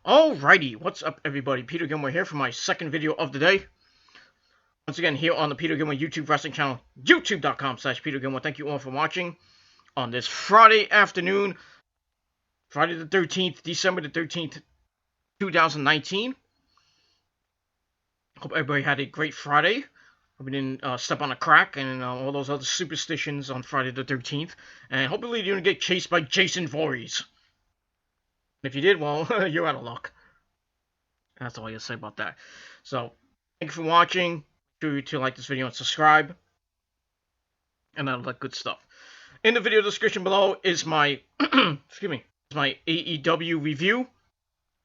Alrighty, what's up everybody? Peter Gilmore here for my second video of the day. Once again here on the Peter Gilmore YouTube wrestling channel, youtube.com/Peter Gilmore. Thank you all for watching on this Friday afternoon, Friday the 13th, December the 13th, 2019. Hope everybody had a great Friday. Hope you didn't step on a crack and all those other superstitions on Friday the 13th. And hopefully you didn't get chased by Jason Voorhees. If you did, well, you're out of luck. That's all I gotta say about that. So, thank you for watching. Make sure you to like this video and subscribe. And all that good stuff. In the video description below is my, my AEW review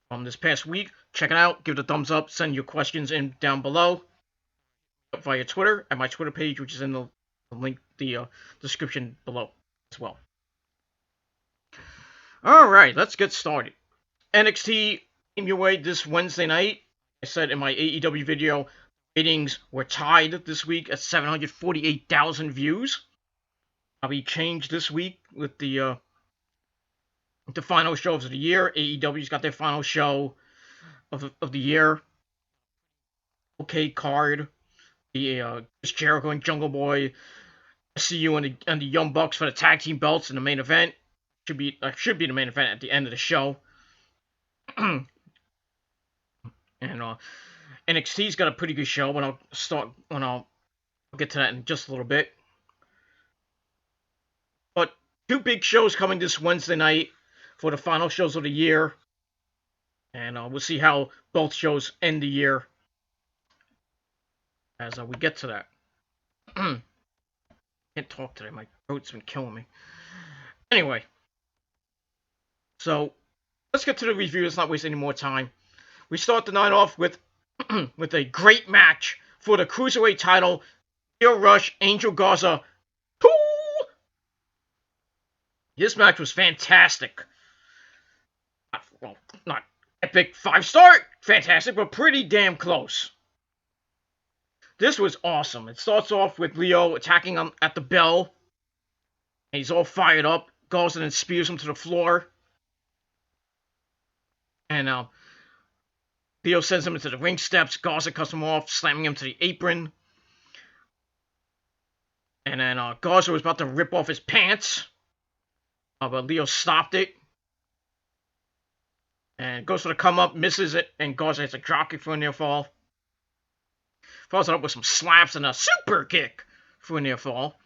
from this past week. Check it out. Give it a thumbs up. Send your questions in down below via Twitter at my Twitter page, which is in the link, the description below as well. Alright, let's get started. NXT came your way this Wednesday night. I said in my AEW video, ratings were tied this week at 748,000 views. Probably changed this week with the final shows of the year. AEW's got their final show of the year. Okay card. The Chris Jericho and Jungle Boy, SCU and the Young Bucks for the tag team belts in the main event. Should be the main event at the end of the show. And NXT's got a pretty good show, but I'll get to that in just a little bit. But two big shows coming this Wednesday night for the final shows of the year, and we'll see how both shows end the year as we get to that. Can't talk today; my throat's been killing me. Anyway. So, let's get to the review. Let's not waste any more time. We start the night off with with a great match for the Cruiserweight title. Lio Rush, Angel Garza. This match was fantastic. Well, not epic 5-star, fantastic, but pretty damn close. This was awesome. It starts off with Lio attacking at the bell. And he's all fired up. Garza then spears him to the floor. And Lio sends him into the ring steps. Garza cuts him off, slamming him to the apron. And then Garza was about to rip off his pants. But Lio stopped it. And goes for the come up, misses it, and Garza hits a dropkick for a near fall. Follows it up with some slaps and a super kick for a near fall.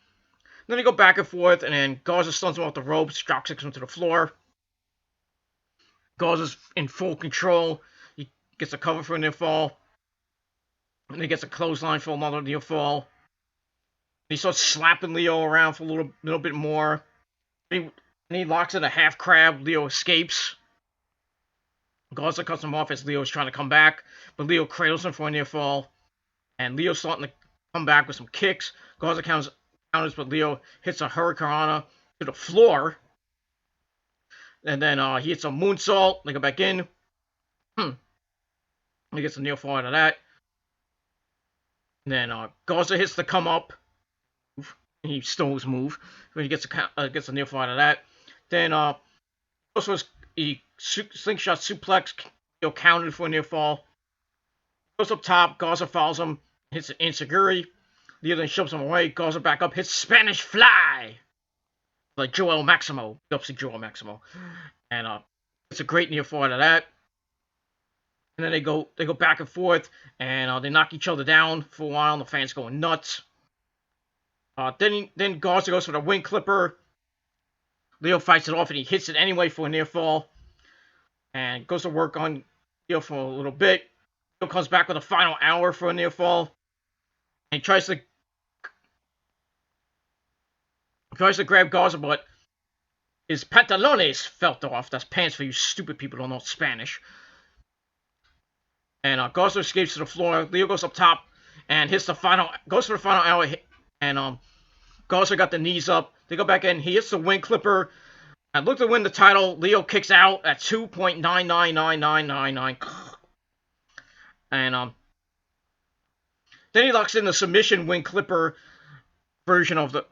Then they go back and forth, and then Garza stuns him off the ropes, dropkicks him to the floor. Garza's in full control. He gets a cover for a near fall. And he gets a clothesline for another near fall. He starts slapping Lio around for a little bit more. And he locks in a half crab. Lio escapes. Garza cuts him off as Lio is trying to come back. But Lio cradles him for a near fall. And Leo's starting to come back with some kicks. Garza counters, but Lio hits a hurricanrana to the floor. And then he hits a moonsault. They go back in. He gets a near fall out of that. And then Garza hits the come up. He stole his move. He gets a near fall out of that. Then also he slingshot suplex. Lio countered for a near fall. Goes up top. Garza follows him. Hits an enziguri. Lio then shoves him away. Garza back up. Hits Spanish Fly. Like Joel Maximo. Upsy Joel Maximo. And it's a great near fall out of that. And then they go back and forth. And they knock each other down for a while. And the fans going nuts. Then Garza goes for the wing clipper. Lio fights it off and he hits it anyway for a near fall. And goes to work on Lio for a little bit. Lio comes back with a final hour for a near fall. And he tries to grab Garza, but his pantalones felt off. That's pants for you stupid people who don't know Spanish. And Garza escapes to the floor. Lio goes up top and goes for the final hour. And Garza got the knees up. They go back in. He hits the wing clipper. And look to win the title. Lio kicks out at 2.999999. And then he locks in the submission wing clipper version of the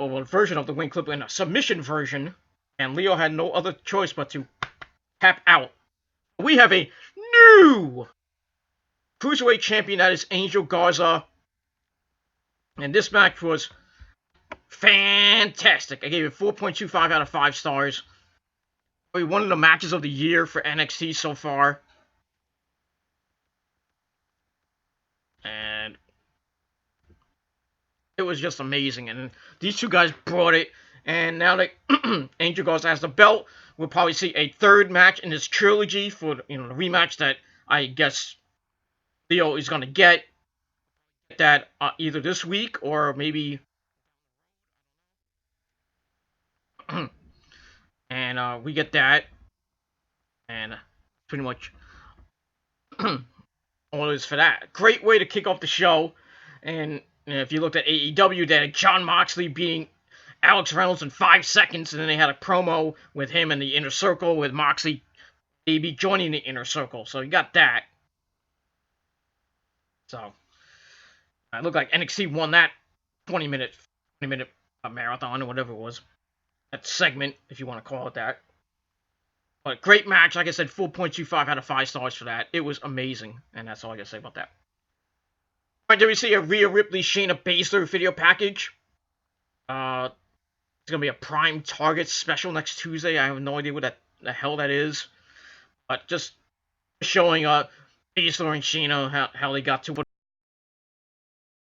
wing clipper in a submission version, and Lio had no other choice but to tap out. We have a new Cruiserweight champion, that is Angel Garza. And this match was fantastic. I gave it 4.25 out of 5 stars. Probably one of the matches of the year for NXT so far. And it was just amazing. And these two guys brought it. And now that Angel Garza has the belt, we'll probably see a third match in this trilogy for the rematch that I guess Leo is going to get that either this week or maybe and we get that, and pretty much all it is for that. Great way to kick off the show. And if you looked at AEW, they had Jon Moxley beating Alex Reynolds in 5 seconds, and then they had a promo with him in the Inner Circle with Moxley maybe joining the Inner Circle. So you got that. So it looked like NXT won that 20-minute marathon or whatever it was. That segment, if you want to call it that. But great match. Like I said, 4.25 out of 5 stars for that. It was amazing. And that's all I got to say about that. Alright, did we see a Rhea Ripley Shayna Baszler video package? It's going to be a Prime Target special next Tuesday. I have no idea what the hell that is. But just showing Baszler and Shayna how they got to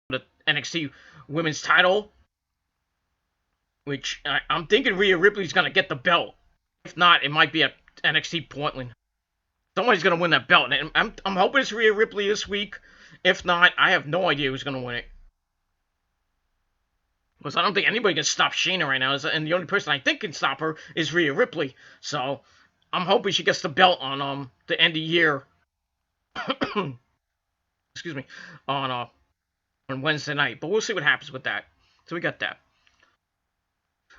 the NXT Women's title. Which I'm thinking Rhea Ripley's going to get the belt. If not, it might be at NXT Portland. Somebody's going to win that belt. And I'm hoping it's Rhea Ripley this week. If not, I have no idea who's going to win it. Because I don't think anybody can stop Shayna right now. And the only person I think can stop her is Rhea Ripley. So I'm hoping she gets the belt on the end of the year. Excuse me. On Wednesday night. But we'll see what happens with that. So we got that.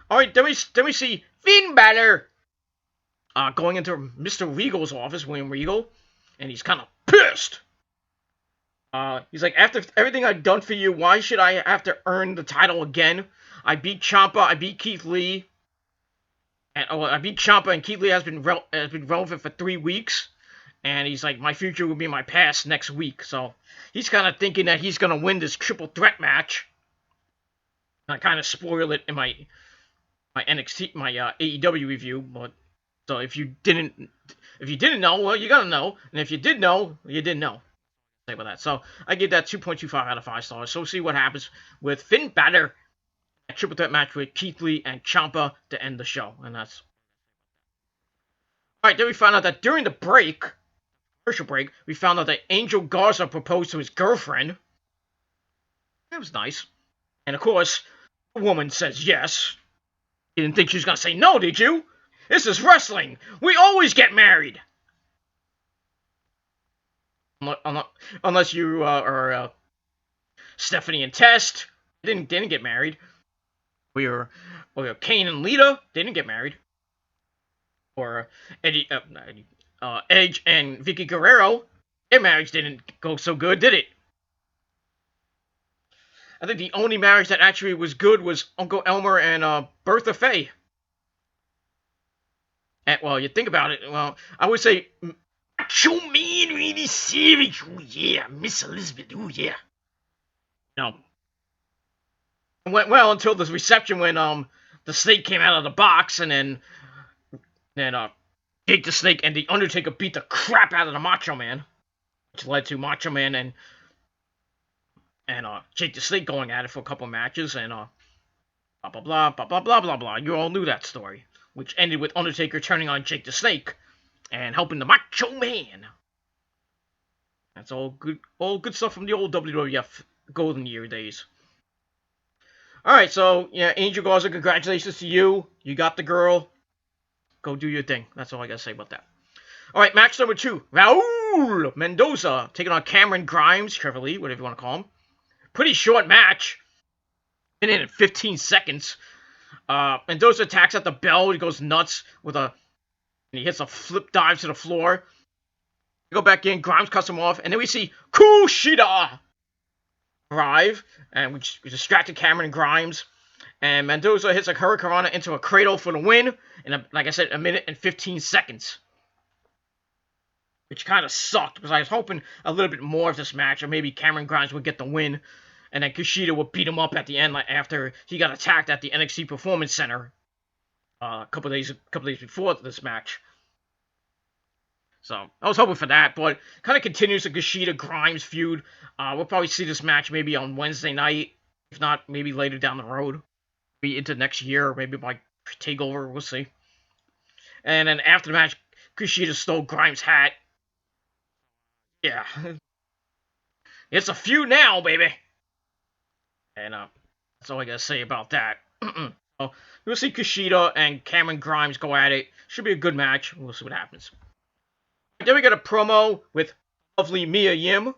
Alright, then we see Finn Balor going into Mr. Regal's office, William Regal, and he's kind of pissed. He's like, after everything I've done for you, why should I have to earn the title again? I beat Ciampa, I beat Keith Lee, and I beat Ciampa, and Keith Lee has been relevant for 3 weeks, and he's like, my future will be my past next week. So he's kind of thinking that he's gonna win this triple threat match. I kind of spoiled it in my NXT, my AEW review, but so if you didn't know, well, you gotta know, and if you did know, you didn't know. Say about that. So I give that 2.25 out of 5 stars. So we'll see what happens with Finn Balor, a triple threat match with Keith Lee and Ciampa to end the show, and that's all right. Then we found out that during the commercial break, we found out that Angel Garza proposed to his girlfriend. That was nice, and of course, the woman says yes. You didn't think she was going to say no, did you? This is wrestling. We always get married. Unless you are Stephanie and Test. They didn't get married. Or Kane and Lita. They didn't get married. Or Edge and Vicky Guerrero. Their marriage didn't go so good, did it? I think the only marriage that actually was good was Uncle Elmer and Bertha Faye. And, well, you think about it. Well, I would say Macho Man really savage. Oh yeah, Miss Elizabeth. Oh yeah. No. It went well until the reception when the Snake came out of the box, and then Jake the Snake and the Undertaker beat the crap out of the Macho Man, which led to Macho Man and Jake the Snake going at it for a couple matches, and blah blah blah blah blah blah blah blah. You all knew that story, which ended with Undertaker turning on Jake the Snake and helping the Macho Man. That's all good stuff from the old WWF Golden Year days. All right, so yeah, Angel Garza, congratulations to you. You got the girl. Go do your thing. That's all I gotta say about that. All right, match number 2. Raul Mendoza taking on Cameron Grimes, Trevor Lee, whatever you want to call him. Pretty short match. Been in 15 seconds. Mendoza attacks at the bell. He goes nuts and he hits a flip dive to the floor. Go back in. Grimes cuts him off, and then we see Kushida arrive, and we distracted Cameron Grimes. And Mendoza hits a Hurricanrana into a cradle for the win in, like I said, 1 minute and 15 seconds. which kind of sucked because I was hoping a little bit more of this match, or maybe Cameron Grimes would get the win, and then Kushida would beat him up at the end, like after he got attacked at the NXT Performance Center a couple days before this match. So I was hoping for that, but kind of continues the Kushida Grimes feud. We'll probably see this match maybe on Wednesday night, if not maybe later down the road, maybe into next year, or maybe by Takeover. We'll see. And then after the match, Kushida stole Grimes' hat. Yeah, it's a feud now, baby. And that's all I gotta say about that. So we'll see Kushida and Cameron Grimes go at it. Should be a good match. We'll see what happens. Then we got a promo with lovely Mia Yim,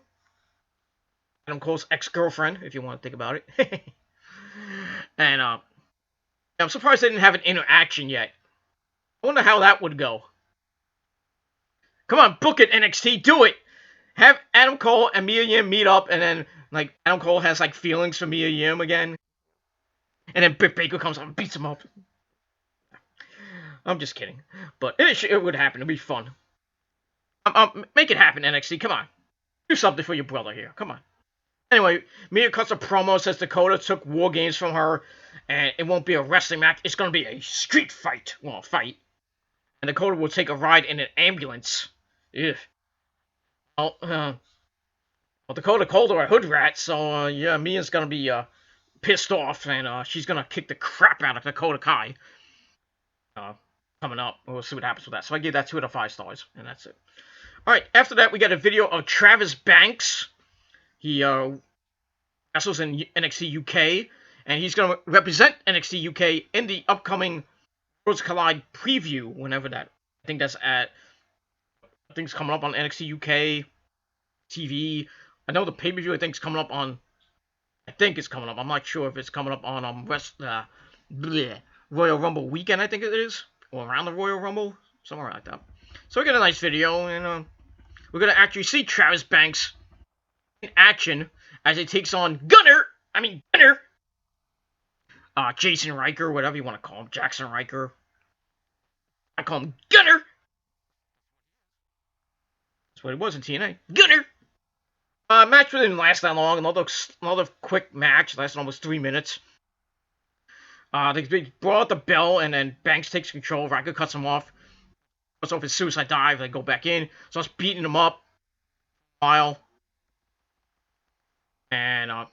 Adam Cole's ex-girlfriend, if you want to think about it. And I'm surprised they didn't have an interaction yet. I wonder how that would go. Come on, book it, NXT, do it. Have Adam Cole and Mia Yim meet up, and then like Adam Cole has like feelings for Mia Yim again, and then Britt Baker comes up and beats him up. I'm just kidding, but it would happen. It'd be fun. Make it happen, NXT. Come on, do something for your brother here. Come on. Anyway, Mia cuts a promo, says Dakota took War Games from her, and it won't be a wrestling match. It's gonna be a street fight. Well, a fight. And Dakota will take a ride in an ambulance. Ugh. Well, Dakota called her a hood rat, so yeah, Mia's gonna be pissed off, and she's gonna kick the crap out of Dakota Kai. Coming up, we'll see what happens with that. So I gave that 2 out of 5 stars, and that's it. All right, after that, we got a video of Travis Banks. He wrestles in NXT UK, and he's gonna represent NXT UK in the upcoming Worlds Collide preview. Whenever that, I think that's at. I think it's coming up on NXT UK TV. I know the pay-per-view I think is coming up on. I think it's coming up. I'm not sure if it's coming up on Royal Rumble weekend. I think it is, or around the Royal Rumble, somewhere like that. So we got a nice video, and we're gonna actually see Travis Banks in action as he takes on Gunner. Jason Riker, whatever you want to call him, Jackson Riker. I call him Gunner. That's what it was in TNA. Gunner! Match didn't last that long. Another quick match. Lasted almost 3 minutes. They brought out the bell, and then Banks takes control. Riker cuts him off. Goes off his suicide dive. They go back in. Starts beating him up. A while. And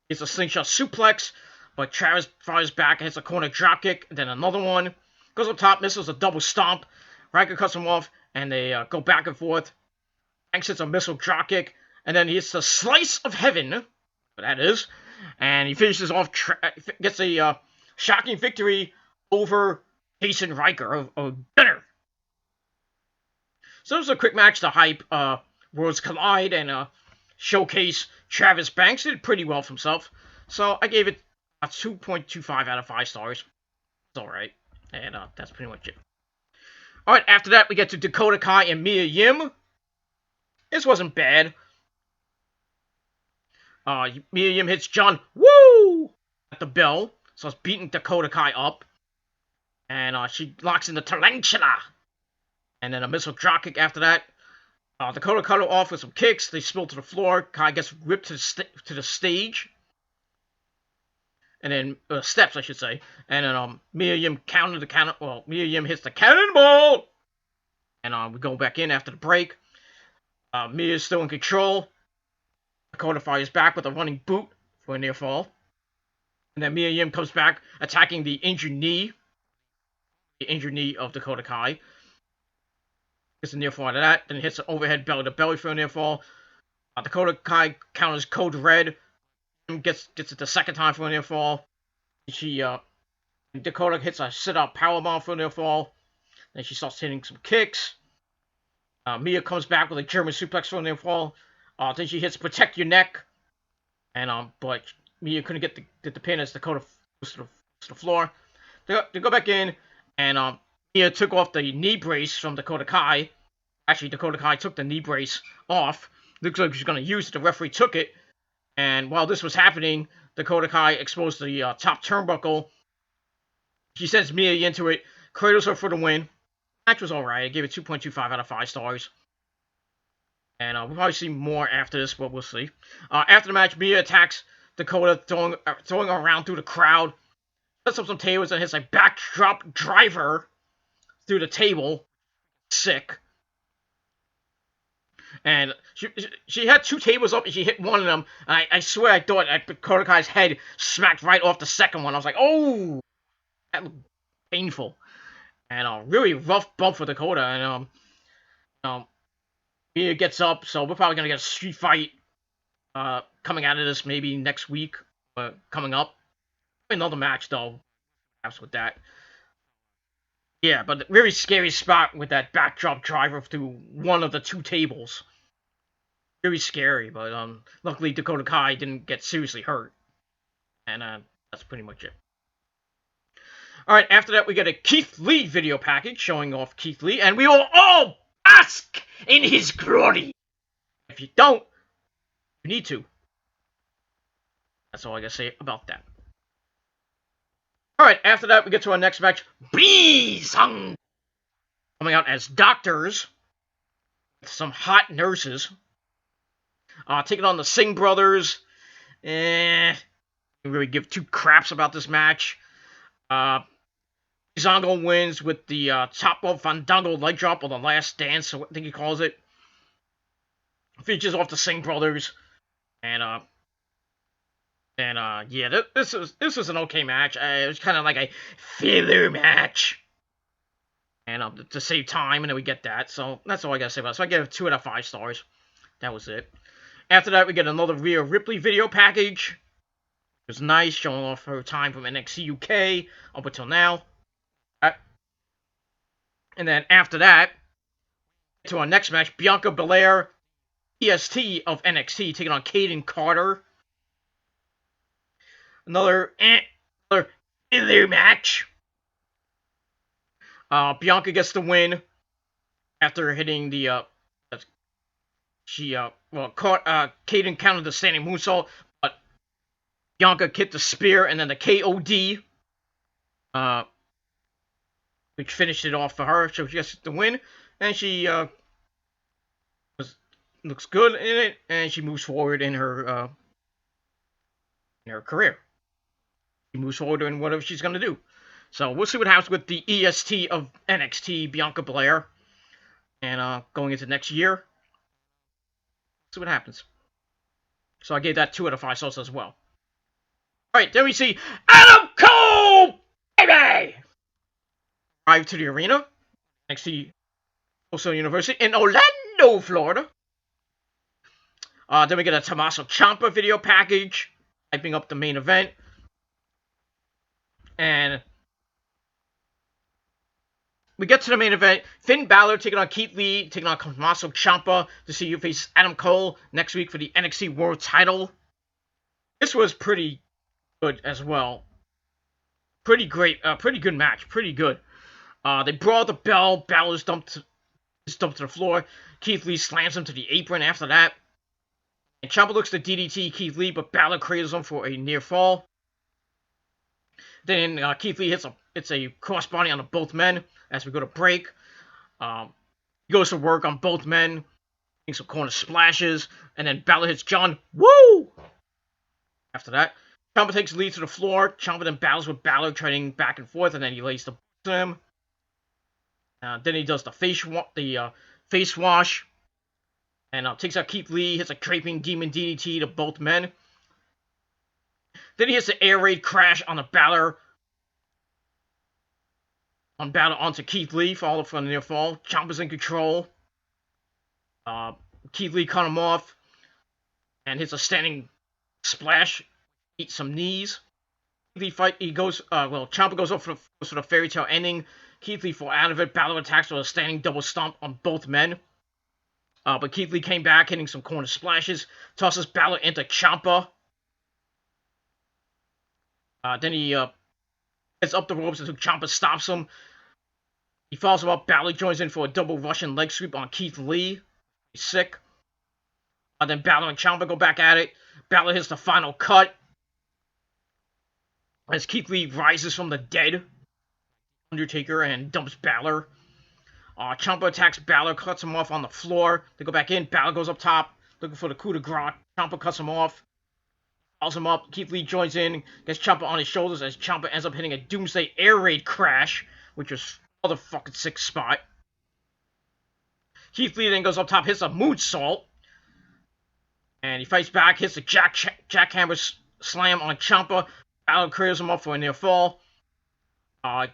it's a slingshot suplex. But Travis fires back and hits a corner dropkick. Then another one. Goes up top. Misses a double stomp. Riker cuts him off. And they go back and forth. Banks hits a missile dropkick. And then he hits the slice of heaven. That is. And he finishes off. Gets a shocking victory over Jason Riker of Gunner. So it was a quick match to hype Worlds Collide and showcase Travis Banks. Did pretty well for himself. So I gave it a 2.25 out of 5 stars. It's alright. And that's pretty much it. Alright, after that we get to Dakota Kai and Mia Yim. This wasn't bad. Mia Yim hits John Woo at the bell. So it's beating Dakota Kai up. And she locks in the tarantula. And then a missile dropkick after that. Dakota cut her off with some kicks. They spill to the floor. Kai gets ripped to the stage. And then, steps, I should say. And then Mia Yim Mia Yim hits the cannonball. And we go back in after the break. Mia's still in control. Dakota fires back with a running boot for a near fall. And then Mia Yim comes back, attacking the injured knee. The injured knee of Dakota Kai. Gets a near fall out of that. Then hits an overhead belly to belly for a near fall. Dakota Kai counters Code Red. Gets it the second time for a near fall. Dakota hits a sit-up powerbomb for a near fall. Then she starts hitting some kicks. Mia comes back with a German suplex for a near fall. Then she hits protect your neck. And but Mia couldn't get the pin as Dakota goes to the floor. They go back in, and Mia took off the knee brace from Dakota Kai. Actually, Dakota Kai took the knee brace off. Looks like she's going to use it. The referee took it. And while this was happening, Dakota Kai exposed the top turnbuckle. She sends Mia into it, cradles her for the win. Match was alright. I gave it 2.25 out of 5 stars. And we'll probably see more after this, but we'll see. After the match, Mia attacks Dakota, throwing her around through the crowd. Sets up some tables and hits a backdrop driver through the table. Sick. And she had 2 tables up and she hit one of them. And I swear I thought Dakota Kai's head smacked right off the second one. I was like, oh, that looked painful. And really rough bump for Dakota. And Mia gets up, so we're probably gonna get a street fight coming out of this maybe next week. Coming up, another match though. Perhaps with that. Yeah, but very scary spot with that backdrop driver through one of the 2 tables. Very scary, but luckily Dakota Kai didn't get seriously hurt. And that's pretty much it. Alright, after that we get a Keith Lee video package showing off Keith Lee, and we will all bask in his glory. If you don't, you need to. That's all I gotta say about that. Alright, after that we get to our next match. Bee-Sung coming out as doctors with some hot nurses. Taking on the Singh brothers. Don't really give 2 craps about this match. Zongo wins with the top rope Fandango leg drop, or the last dance, I think he calls it. Features off the Singh brothers. And yeah, this was an okay match. It was kind of like a filler match. And to save time, and then we get that. So that's all I gotta say about it. So I give it 2 out of 5 stars. That was it. After that, we get another Rhea Ripley video package. It was nice, showing off her time from NXT UK up until now. And then after that, to our next match, Bianca Belair, EST of NXT, taking on Kaden Carter. Another filler match. Bianca gets the win after hitting the Kaden countered the standing moonsault, but Bianca hit the spear and then the KOD, which finished it off for her. So she gets the win, and she looks good in it, and she moves forward in her career. She moves forward in whatever she's gonna do. So we'll see what happens with the EST of NXT, Bianca Belair, and going into next year. See what happens. So I gave that 2 out of 5 stars as well. Alright, then we see Adam Cole, baby! Arrived to the arena, NXT Coastal University in Orlando, Florida. Then we get a Tommaso Ciampa video package, hyping up the main event. And we get to the main event. Finn Balor taking on Keith Lee, taking on Tommaso Ciampa to see who faces Adam Cole next week for the NXT World Title. This was pretty good as well. Pretty great, pretty good match. Pretty good. They brawl the bell. Balor's dumped to the floor. Keith Lee slams him to the apron after that. And Ciampa looks to DDT Keith Lee, but Balor cradles him for a near fall. Then Keith Lee hits a crossbody on both men as we go to break. He goes to work on both men, getting some corner splashes, and then Balor hits John. Woo! After that, Ciampa takes Lee to the floor. Ciampa then battles with Balor, trading back and forth, and then he lays the to him. Then he does the face wash, and takes out Keith Lee, hits a draping demon DDT to both men. Then he hits the air raid crash on the Balor onto Keith Lee, followed from the near fall. Ciampa's in control. Keith Lee cut him off and hits a standing splash, eats some knees. Ciampa goes up for the fairy tale ending. Keith Lee falls out of it. Balor attacks with a standing double stomp on both men. But Keith Lee came back, hitting some corner splashes. Tosses Balor into Ciampa. Then he gets up the ropes until Ciampa stops him. He follows him up. Balor joins in for a double Russian leg sweep on Keith Lee. He's sick. Then Balor and Ciampa go back at it. Balor hits the final cut as Keith Lee rises from the dead Undertaker and dumps Balor. Ciampa attacks Balor, cuts him off on the floor. They go back in. Balor goes up top, looking for the coup de grace. Ciampa cuts him off, calls him up. Keith Lee joins in, gets Ciampa on his shoulders as Ciampa ends up hitting a Doomsday Air Raid crash, which was another fucking sick spot. Keith Lee then goes up top, hits a moonsault, and he fights back, hits a jackhammer slam on Ciampa. Balor clears him up for a near fall. Balor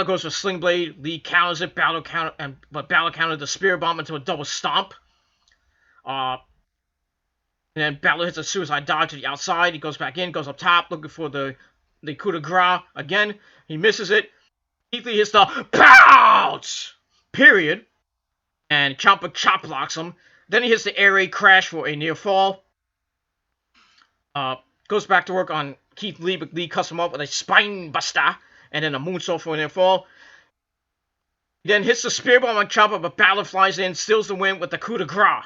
goes for Sling Blade. Lee counters it. But Balor countered the spear bomb into a double stomp. And then Balor hits a suicide dive to the outside. He goes back in, goes up top, looking for the coup de grace again. He misses it. Keith Lee hits the pounce! Period. And Ciampa chop blocks him. Then he hits the air raid crash for a near fall. Goes back to work on Keith Lee, but Lee cuts him up with a spine buster. And then a moonsault for a near fall. He then hits the spear bomb on Ciampa, but Balor flies in, steals the win with the coup de grace.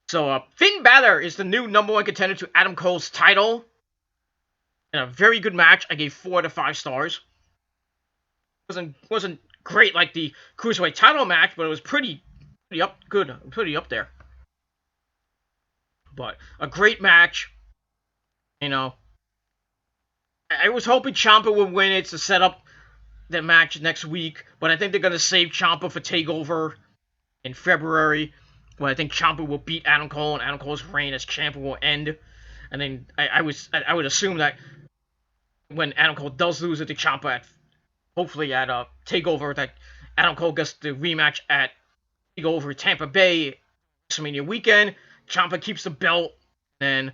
So, Finn Balor is the new #1 contender to Adam Cole's title. In a very good match. I gave 4 out of 5 stars. Wasn't great like the Cruiserweight title match, but it was pretty up there. But a great match. You know, I was hoping Ciampa would win it to set up the match next week, but I think they're gonna save Ciampa for TakeOver in February, where I think Ciampa will beat Adam Cole and Adam Cole's reign as champion will end. And then I would assume that when Adam Cole does lose it to Ciampa, hopefully at TakeOver, that Adam Cole gets the rematch at TakeOver Tampa Bay WrestleMania weekend. Ciampa keeps the belt, and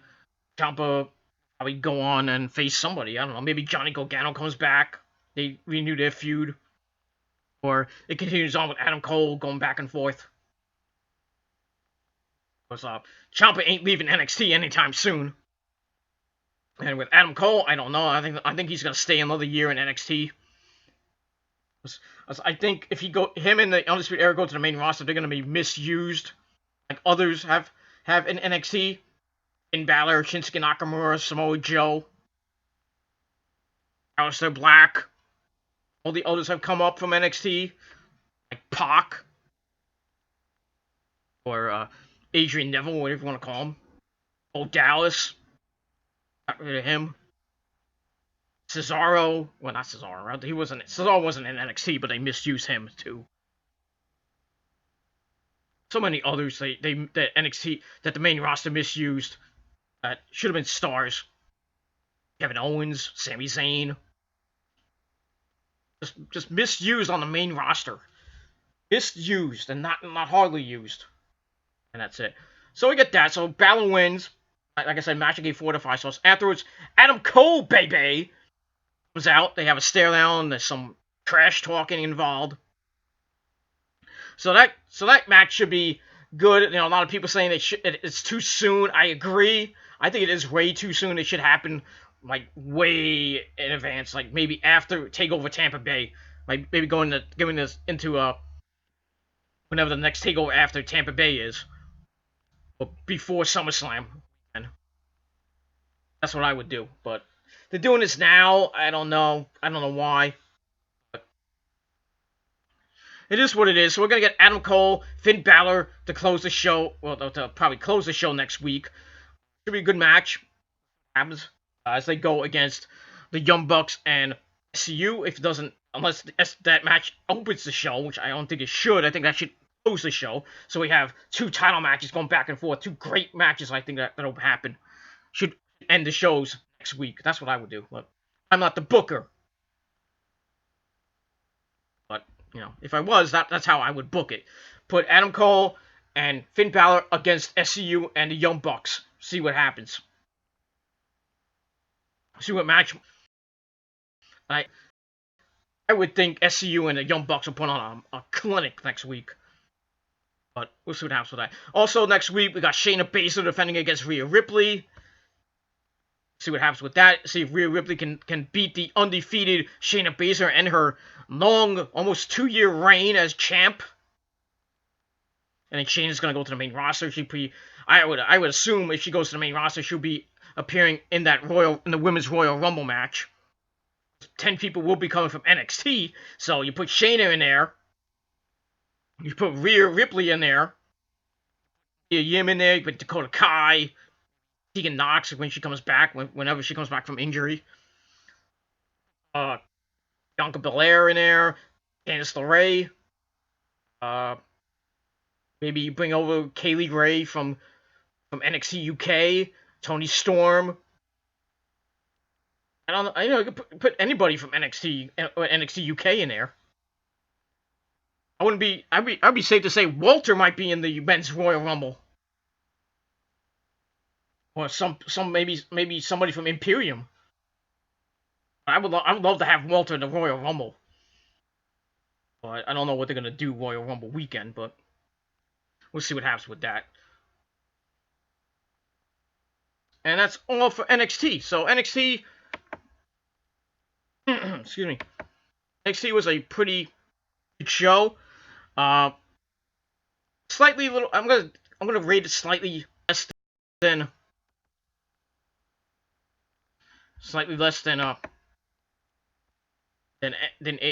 Ciampa probably go on and face somebody. I don't know. Maybe Johnny Gargano comes back. They renew their feud. Or it continues on with Adam Cole going back and forth. Because Ciampa ain't leaving NXT anytime soon. And with Adam Cole, I don't know. I think he's gonna stay another year in NXT. I think if him and the Undisputed Era go to the main roster, they're gonna be misused, like others have in NXT. Finn Balor, Shinsuke Nakamura, Samoa Joe, Aleister Black. All the others have come up from NXT, like Pac, or Adrian Neville, whatever you want to call him. Bo Dallas, got rid of him. Cesaro, well, not Cesaro. Cesaro wasn't in NXT, but they misused him too. So many others that NXT that the main roster misused that should have been stars. Kevin Owens, Sami Zayn. Just misused on the main roster. Misused and not hardly used. And that's it. So we get that. So Balor wins. Like I said, match I gave 4 out of 5 stars. Afterwards, Adam Cole, baby, comes out. They have a stare down. There's some trash talking involved. So that match should be good. You know, a lot of people saying it's too soon. I agree. I think it is way too soon. It should happen like way in advance, like maybe after TakeOver Tampa Bay, like maybe giving this into whenever the next TakeOver after Tampa Bay is, or before SummerSlam. And that's what I would do. But they're doing this now. I don't know why. But it is what it is. So we're gonna get Adam Cole, Finn Balor to close the show. Well, to probably close the show next week. Should be a good match. Happens as they go against the Young Bucks and SCU. If it doesn't, unless that match opens the show, which I don't think it should. I think that should close the show. So we have 2 title matches going back and forth. 2 great matches. I think that'll happen. Should end the shows next week. That's what I would do. But I'm not the booker. But you know, if I was, that's how I would book it. Put Adam Cole and Finn Balor against SCU and the Young Bucks. See what happens. See what match. I would think SCU and the Young Bucks will put on a clinic next week. But we'll see what happens with that. Also, next week, we got Shayna Baszler defending against Rhea Ripley. See what happens with that. See if Rhea Ripley can beat the undefeated Shayna Baszler and her long, almost 2-year reign as champ. And then Shayna's going to go to the main roster. I would assume if she goes to the main roster, she'll be appearing in the Women's Royal Rumble match. 10 people will be coming from NXT. So you put Shayna in there. You put Rhea Ripley in there. Yim in there. You put Dakota Kai. Tegan Knox when she comes back, whenever she comes back from injury. Bianca Belair in there. Candice LeRae. Maybe you bring over Kaylee Ray from NXT UK. Toni Storm. I know you could put anybody from NXT or NXT UK in there. I'd be safe to say Walter might be in the men's Royal Rumble. Or maybe somebody from Imperium. I would love to have Walter in the Royal Rumble. But I don't know what they're gonna do Royal Rumble weekend, but we'll see what happens with that. And that's all for NXT. So NXT excuse me. NXT was a pretty good show. Slightly little I'm gonna rate it slightly less than than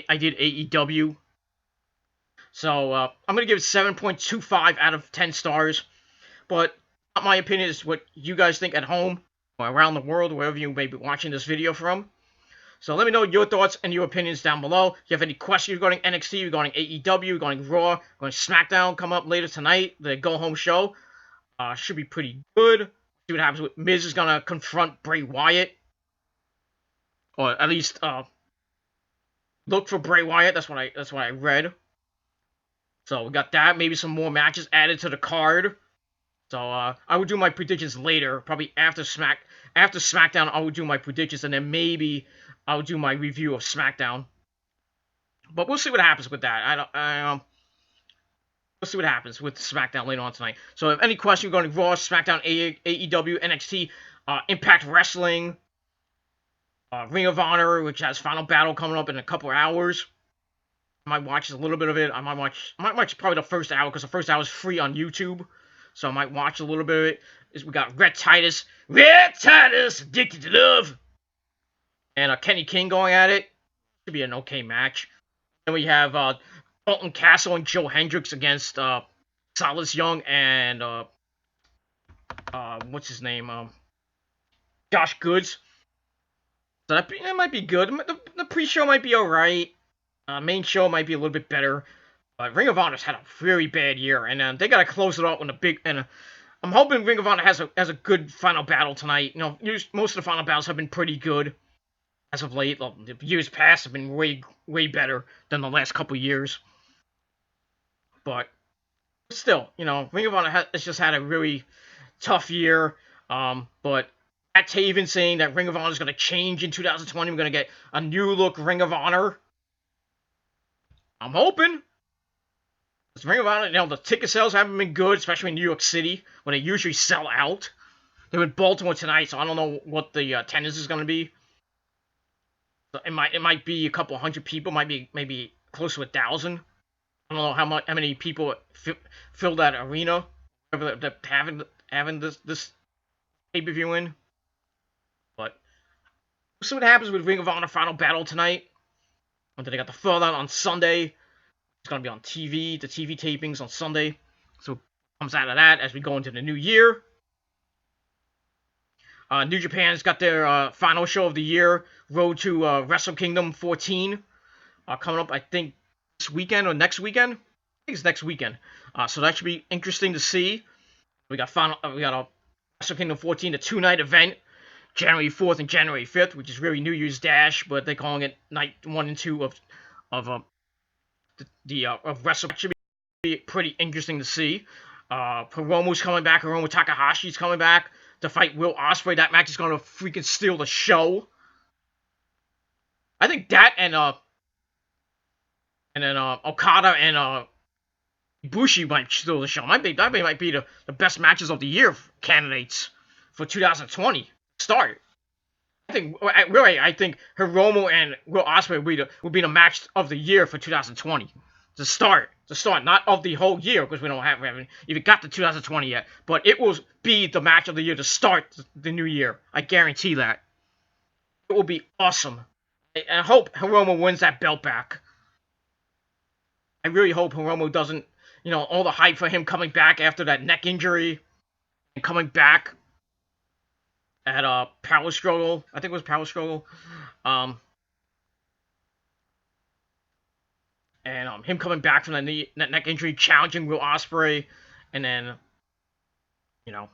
I did AEW. So I'm gonna give it 7.25 out of 10 stars. But not my opinion, is what you guys think at home or around the world, wherever you may be watching this video from. So let me know your thoughts and your opinions down below. If you have any questions regarding NXT, regarding AEW, regarding Raw, regarding SmackDown, come up later tonight, the go-home show. Should be pretty good. See what happens with Miz is gonna confront Bray Wyatt. Or at least look for Bray Wyatt. That's what I read. So we got that. Maybe some more matches added to the card. So I will do my predictions later, probably after SmackDown. I will do my predictions, and then maybe I'll do my review of SmackDown. But we'll see what happens with that. We'll see what happens with SmackDown later on tonight. So if any questions regarding Raw, SmackDown, AEW, NXT, Impact Wrestling, Ring of Honor, which has Final Battle coming up in a couple of hours. I might watch a little bit of it. I might watch probably the first hour, because the first hour is free on YouTube. So I might watch a little bit of it. We got Red Titus, Addicted to Love, and Kenny King going at it. Should be an okay match. Then we have Dalton Castle and Joe Hendricks against Silas Young and what's his name? Josh Goods. So that might be good. The pre-show might be alright. Main show might be a little bit better. But Ring of Honor's had a very bad year, and they gotta close it off with a big. And I'm hoping Ring of Honor has a good final battle tonight. You know, most of the final battles have been pretty good as of late. The years past have been way better than the last couple years. But still, you know, Ring of Honor has just had a really tough year. But Matt Taven saying that Ring of Honor is going to change in 2020. We're going to get a new look Ring of Honor. I'm hoping. Because Ring of Honor, you know, the ticket sales haven't been good, especially in New York City, when they usually sell out. They're in Baltimore tonight, so I don't know what the attendance is going to be. So it might be a couple hundred people, might be maybe close to 1,000. I don't know how many people fill that arena, whatever they're having this pay-per-view in. But we'll see what happens with Ring of Honor Final Battle tonight. And then they got the Fallout on Sunday. It's going to be on TV, the TV tapings on Sunday. So it comes out of that as we go into the new year. New Japan's got their final show of the year, Road to Wrestle Kingdom 14. Coming up, I think, this weekend or next weekend. I think it's next weekend. So that should be interesting to see. We got a Wrestle Kingdom 14, the 2-night event. January 4th and January 5th, which is really New Year's Dash, but they're calling it night 1 and 2 of Wrestle. It should be pretty interesting to see. Hiromu's coming back. Hiromu Takahashi's coming back to fight Will Ospreay. That match is going to freaking steal the show. I think that and then Okada and Ibushi might steal the show. Might be the best matches of the year candidates for 2020. Start. I think Hiromu and Will Ospreay would be the match of the year for 2020. To start, not of the whole year, because we haven't even got to 2020 yet. But it will be the match of the year to start the new year. I guarantee that. It will be awesome. I hope Hiromu wins that belt back. I really hope Hiromu doesn't, all the hype for him coming back after that neck injury and coming back at Power Struggle. I think it was Power Struggle. Um, and him coming back from that neck injury, challenging Will Ospreay, and then, you know,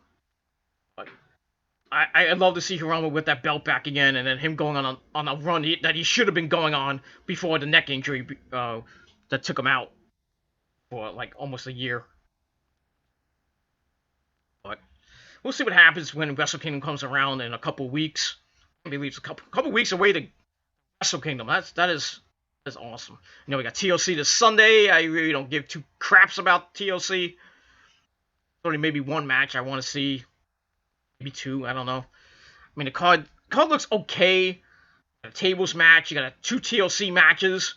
I'd love to see Hiromu with that belt back again, and then him going on a run that he should have been going on before the neck injury that took him out for like almost a year. But we'll see what happens when Wrestle Kingdom comes around in a couple weeks. I believe it's a couple weeks away to Wrestle Kingdom. That is awesome. We got TLC this Sunday. I really don't give two craps about TLC. Only maybe one match I want to see, maybe two. I don't know. I mean, the card looks okay. You got a tables match. You got two TLC matches.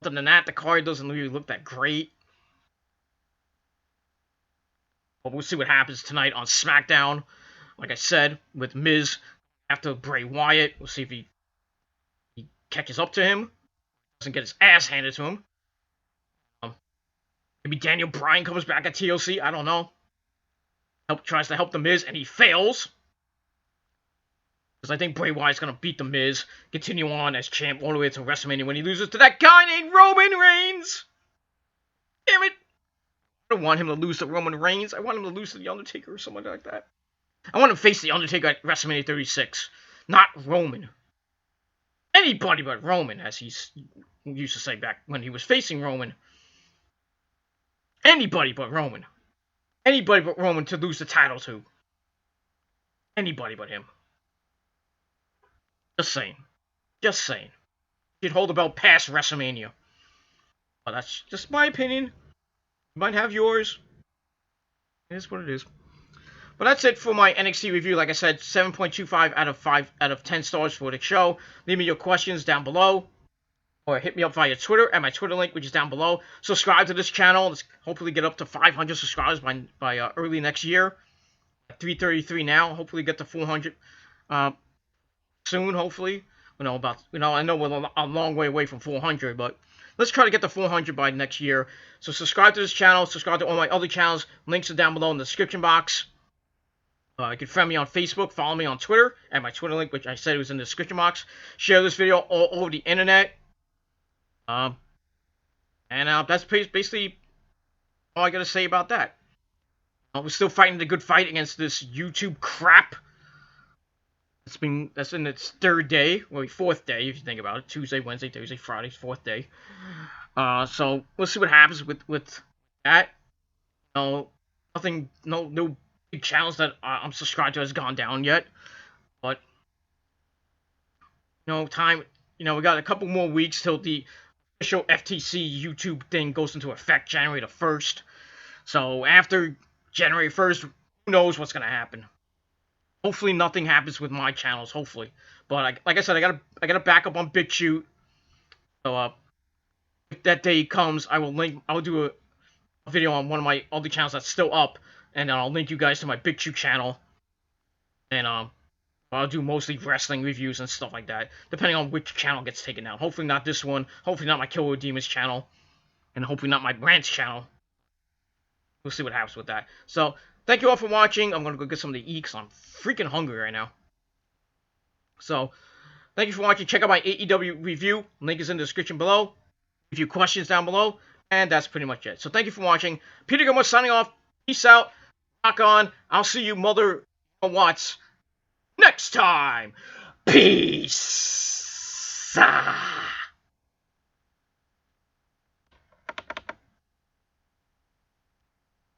Other than that, the card doesn't really look that great. But we'll see what happens tonight on SmackDown. Like I said, with Miz after Bray Wyatt. We'll see if he catches up to him. Doesn't get his ass handed to him. Maybe Daniel Bryan comes back at TLC. I don't know. Tries to help the Miz, and he fails. Because I think Bray Wyatt's going to beat the Miz, continue on as champ all the way to WrestleMania when he loses to that guy named Roman Reigns. Damn it. I don't want him to lose to Roman Reigns. I want him to lose to The Undertaker or something like that. I want him to face The Undertaker at WrestleMania 36. Not Roman. Anybody but Roman, as he used to say back when he was facing Roman. Anybody but Roman. Anybody but Roman to lose the title to. Anybody but him. Just saying. Just saying. He'd hold the belt past WrestleMania. But that's just my opinion. You might have yours. It is what it is. But that's it for my NXT review. Like I said, 7.25 out of 10 stars for the show. Leave me your questions down below. Or hit me up via Twitter at my Twitter link, which is down below. Subscribe to this channel. Let's hopefully get up to 500 subscribers by early next year. At 333 now. Hopefully get to 400 soon, hopefully. I know we're a long way away from 400, but let's try to get to 400 by next year. So subscribe to this channel. Subscribe to all my other channels. Links are down below in the description box. You can friend me on Facebook, follow me on Twitter, at my Twitter link, which I said was in the description box. Share this video all over the internet. And that's basically all I gotta say about that. We're still fighting the good fight against this YouTube crap. That's in its third day, well, fourth day if you think about it. Tuesday, Wednesday, Thursday, Friday, fourth day. So we'll see what happens with that. Nothing, no big channels that I'm subscribed to has gone down yet, but time. We got a couple more weeks till the official FTC YouTube thing goes into effect January the 1st. So after January 1st, who knows what's gonna happen? Hopefully nothing happens with my channels. Hopefully, but like I said, I gotta back up on BitChute. So if that day comes, I'll do a video on one of my other channels that's still up. And I'll link you guys to my BitChute channel. And I'll do mostly wrestling reviews and stuff like that, depending on which channel gets taken down. Hopefully not this one. Hopefully not my Killer Demons channel. And hopefully not my Rants channel. We'll see what happens with that. So, thank you all for watching. I'm going to go get something to eat because I'm freaking hungry right now. So, thank you for watching. Check out my AEW review. Link is in the description below. A few questions down below. And that's pretty much it. So, thank you for watching. Peter Gilmore signing off. Peace out. Rock on. I'll see you mother Watts next time. Peace.